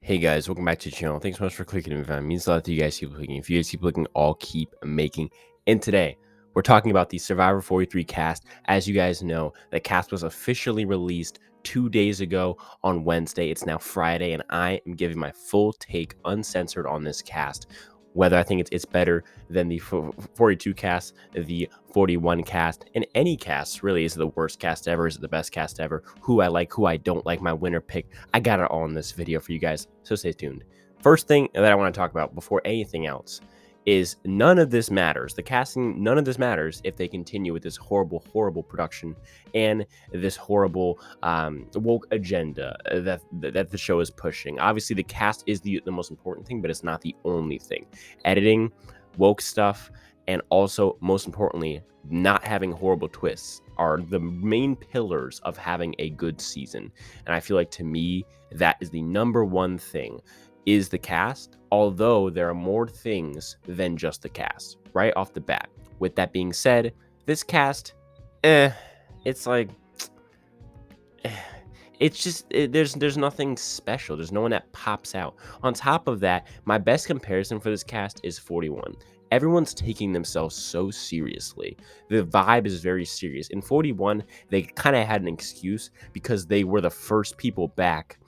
Hey guys, welcome back to the channel. Thanks so much for clicking. It means a lot that you guys keep clicking. If you guys keep clicking, I'll keep making. And today, we're talking about the Survivor 43 cast. As you guys know, the cast was officially released 2 days ago on Wednesday. It's now Friday, and I am giving my full take, uncensored, on this cast. Whether I think it's better than the 42 cast, the 41 cast, and any cast really. Is it the worst cast ever? Is it the best cast ever? Who I like, who I don't like, my winner pick. I got it all in this video for you guys, so stay tuned. First thing that I want to talk about before anything else is none of this matters. The casting, none of this matters if they continue with this horrible production and this horrible woke agenda that the show is pushing. Obviously, the cast is the most important thing, but it's not the only thing. Editing, woke stuff, and also, most importantly, not having horrible twists are the main pillars of having a good season. And I feel like, to me, that is the number one thing, is the cast, although there are more things than just the cast right off the bat. With that being said, this cast, it's like, it's just there's nothing special. There's no one that pops out. On top of that, my best comparison for this cast is 41. Everyone's taking themselves so seriously. The vibe is very serious. In 41, they kind of had an excuse because they were the first people back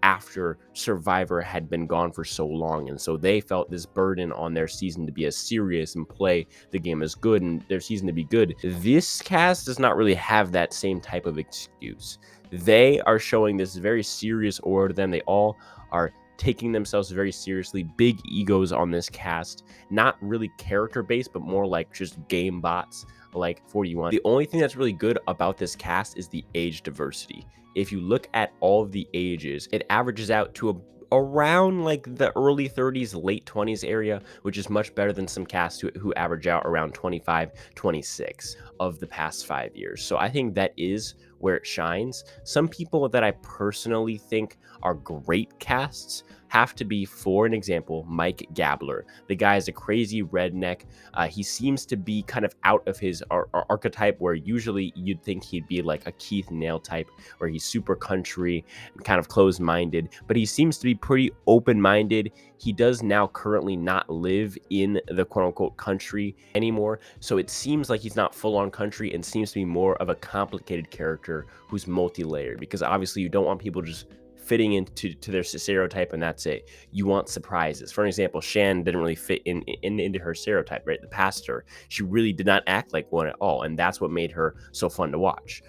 after Survivor had been gone for so long, and so they felt this burden on their season to be as serious and play the game as good and their season to be good. This cast does not really have that same type of excuse. They are showing this very serious aura to them. They all are taking themselves very seriously. Big egos on this cast, not really character based, but more like just game bots like 41. The only thing that's really good about this cast is the age diversity. If you look at all of the ages, it averages out to around like the early 30s, late 20s area, which is much better than some casts who average out around 25, 26 of the past 5 years. So I think that is where it shines. Some people that I personally think are great casts have to be, for an example, Mike Gabler. The guy is a crazy redneck. He seems to be kind of out of his archetype, where usually you'd think he'd be like a Keith Nail type, where he's super country and kind of closed-minded, but he seems to be pretty open-minded. He does now currently not live in the quote-unquote country anymore, so it seems like he's not full-on country and seems to be more of a complicated character who's multi-layered, because obviously you don't want people just fitting into their stereotype and that's it. You want surprises. For an example, Shan didn't really fit into her stereotype, right? The pastor, she really did not act like one at all, and that's what made her so fun to watch.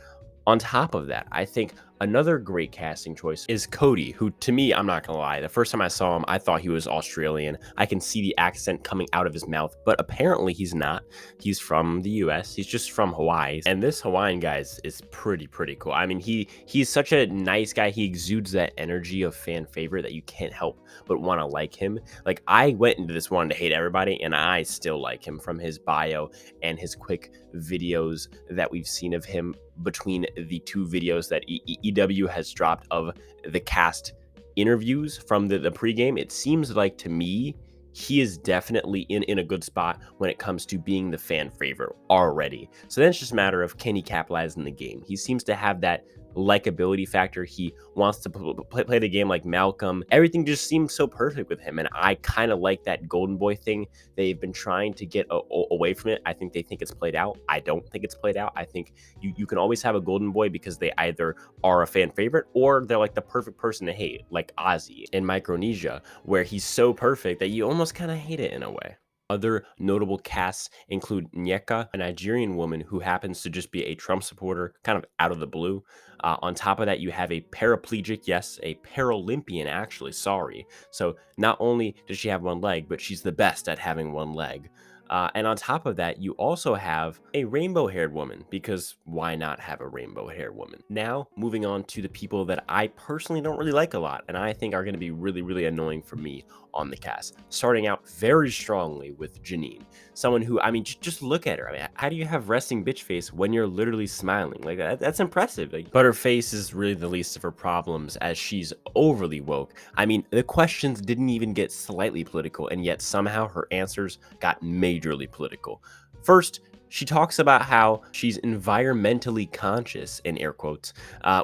On top of that, I think another great casting choice is Cody, who, to me, I'm not gonna lie, the first time I saw him, I thought he was Australian. I can see the accent coming out of his mouth, but apparently he's not. He's from the US. He's just from Hawaii. And this Hawaiian guy is pretty cool. I mean, he's such a nice guy. He exudes that energy of fan favorite that you can't help but want to like him. Like, I went into this wanting to hate everybody, and I still like him from his bio and his quick videos that we've seen of him between the two videos that EW has dropped of the cast interviews from the pregame. It seems like, to me, he is definitely in a good spot when it comes to being the fan favorite already. So then it's just a matter of, can he capitalize in the game? He seems to have that likability factor. He wants to play the game like Malcolm. Everything just seems so perfect with him, and I kind of like that golden boy thing. They've been trying to get away from it. I think they think it's played out. I don't think it's played out. I think you can always have a golden boy because they either are a fan favorite or they're like the perfect person to hate, like Ozzy in Micronesia, where he's so perfect that you almost kind of hate it in a way. Other notable casts include Nyeka, a Nigerian woman who happens to just be a Trump supporter, kind of out of the blue. On top of that, you have a paraplegic, yes, a Paralympian, actually, sorry. So not only does she have one leg, but she's the best at having one leg. And on top of that, you also have a rainbow-haired woman, because why not have a rainbow-haired woman? Now, moving on to the people that I personally don't really like a lot, and I think are going to be really annoying for me on the cast. Starting out very strongly with Janine, someone who, I mean, just look at her. I mean, how do you have resting bitch face when you're literally smiling? Like, that's impressive. Like, but her face is really the least of her problems, as she's overly woke. I mean, the questions didn't even get slightly political, and yet somehow her answers got majorly political. First, She talks about how she's environmentally conscious, in air quotes,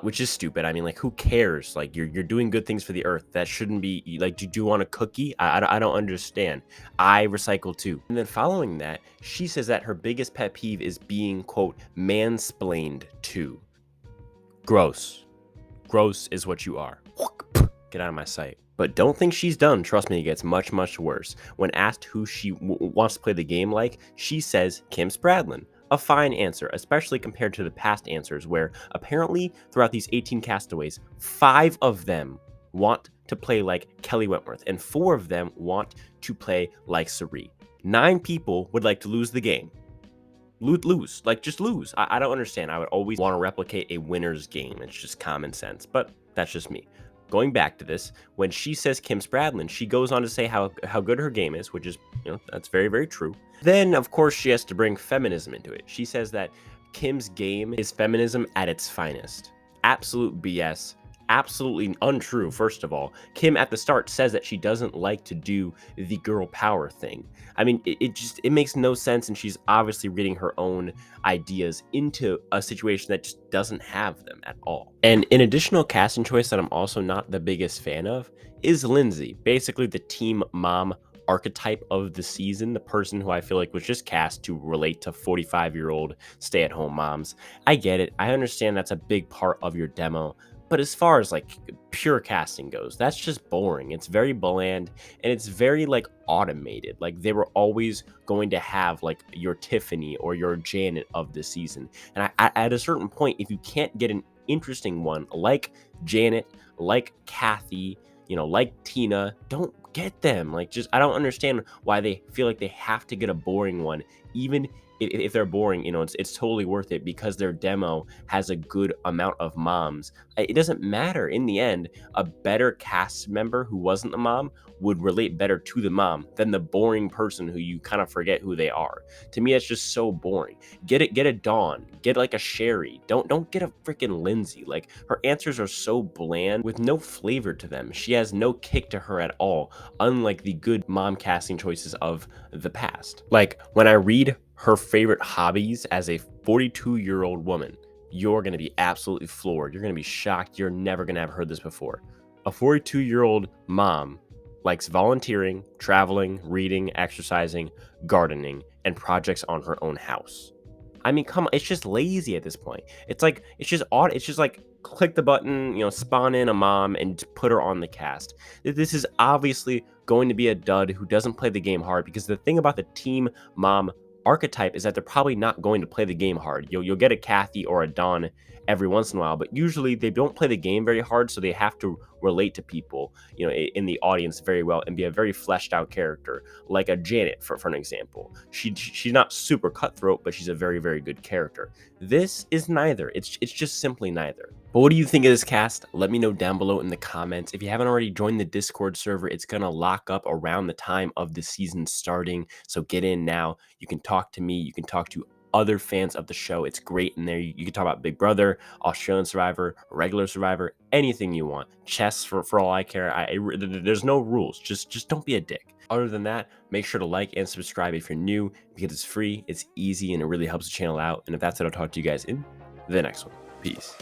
which is stupid. I mean, like, who cares? Like, you're doing good things for the earth. That shouldn't be like. Do you want a cookie? I don't understand. I recycle too. And then following that, she says that her biggest pet peeve is being, quote, mansplained to. Gross. Gross is what you are. Get out of my sight. But don't think she's done. Trust me, it gets much, much worse. When asked who she wants to play the game like, she says Kim Spradlin. A fine answer, especially compared to the past answers, where apparently throughout these 18 castaways, 5 of them want to play like Kelly Wentworth, and 4 of them want to play like Sari. 9 people would like to lose the game. Lose. Like, just lose. I don't understand. I would always want to replicate a winner's game. It's just common sense, but that's just me. Going back to this, when she says Kim Spradlin, she goes on to say how good her game is, which is, that's very, very true. Then, of course, she has to bring feminism into it. She says that Kim's game is feminism at its finest. Absolute BS. Absolutely untrue, first of all. Kim at the start says that she doesn't like to do the girl power thing. I mean, it makes no sense, and she's obviously reading her own ideas into a situation that just doesn't have them at all. And an additional casting choice that I'm also not the biggest fan of is Lindsay, basically the team mom archetype of the season, the person who I feel like was just cast to relate to 45-year-old stay-at-home moms. I get it. I understand that's a big part of your demo. But as far as like pure casting goes, that's just boring. It's very bland and it's very like automated. Like they were always going to have like your Tiffany or your Janet of the season. And at a certain point, if you can't get an interesting one like Janet, like Kathy, like Tina, don't get them. Like, just, I don't understand why they feel like they have to get a boring one, even if they're boring. It's totally worth it because their demo has a good amount of moms. It doesn't matter. In the end, a better cast member who wasn't the mom would relate better to the mom than the boring person who you kind of forget who they are. To me, that's just so boring. Get a Dawn, get like a Sherry. Don't get a freaking Lindsay. Like, her answers are so bland with no flavor to them. She has no kick to her at all, unlike the good mom casting choices of the past. Like, when I read her favorite hobbies as a 42-year-old woman, you're going to be absolutely floored. You're going to be shocked. You're never going to have heard this before. A 42-year-old mom likes volunteering, traveling, reading, exercising, gardening, and projects on her own house. I mean, come on, it's just lazy at this point. It's just odd. It's just like click the button, spawn in a mom and put her on the cast. This is obviously going to be a dud who doesn't play the game hard, because the thing about the team mom archetype is that they're probably not going to play the game hard. You'll get a Kathy or a Dawn every once in a while, but usually they don't play the game very hard, so they have to relate to people, in the audience very well and be a very fleshed out character, like a Janet for an example. She's not super cutthroat, but she's a very, very good character. This is neither. It's just simply neither. But what do you think of this cast? Let me know down below in the comments. If you haven't already joined the Discord server, it's gonna lock up around the time of the season starting, so get in now. You can talk to me, you can talk to other fans of the show. It's great in there. You can talk about Big Brother, Australian Survivor, regular Survivor, anything you want. Chess for all I care. There's no rules. Just don't be a dick. Other than that, make sure to like and subscribe if you're new, because it's free, it's easy, and it really helps the channel out. And if that's it, I'll talk to you guys in the next one. Peace.